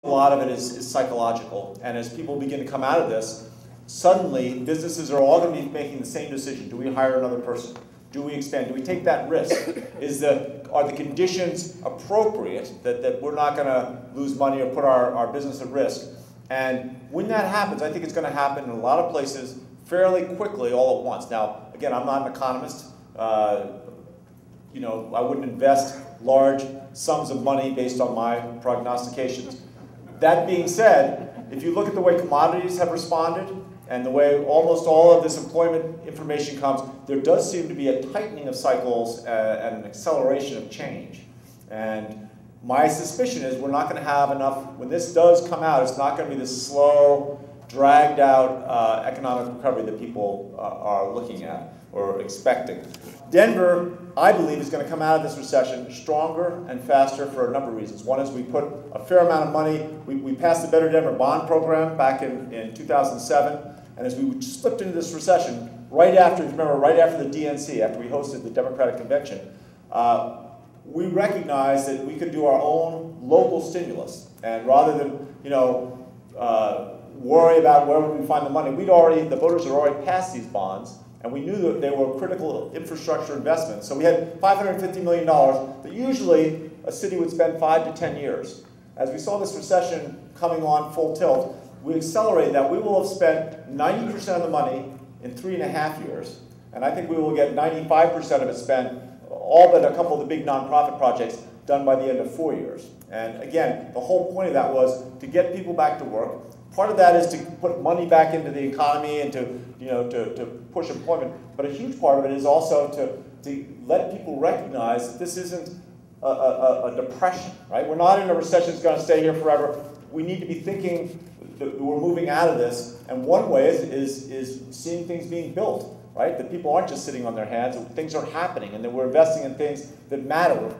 A lot of it is psychological, and as people begin to come out of this, suddenly businesses are all going to be making the same decision. Do we hire another person? Do we expand? Do we take that risk? Are the conditions appropriate that we're not going to lose money or put our business at risk? And when that happens, I think it's going to happen in a lot of places fairly quickly all at once. Now, again, I'm not an economist. I wouldn't invest large sums of money based on my prognostications. That being said, if you look at the way commodities have responded and the way almost all of this employment information comes, there does seem to be a tightening of cycles and an acceleration of change. And my suspicion is we're not going to have enough, when this does come out, it's not going to be this slow, dragged out economic recovery that people are looking at or expecting. Denver, I believe, is going to come out of this recession stronger and faster for a number of reasons. One is we put a fair amount of money. We passed the Better Denver bond program back in 2007, and as we slipped into this recession, right after the DNC, after we hosted the Democratic Convention, we recognized that we could do our own local stimulus, and rather than worry about where would we find the money, the voters had already passed these bonds, and we knew that they were critical infrastructure investments. So we had $550 million that usually a city would spend 5 to 10 years. As we saw this recession coming on full tilt, we accelerated that. We will have spent 90% of the money in 3.5 years, and I think we will get 95% of it spent, all but a couple of the big nonprofit projects, done by the end of 4 years. And again, the whole point of that was to get people back to work. Part of that is to put money back into the economy and to push employment. But a huge part of it is also to let people recognize that this isn't a depression, right? We're not in a recession that's going to stay here forever. We need to be thinking that we're moving out of this. And one way is seeing things being built, right? That people aren't just sitting on their hands, things are happening, and that we're investing in things that matter.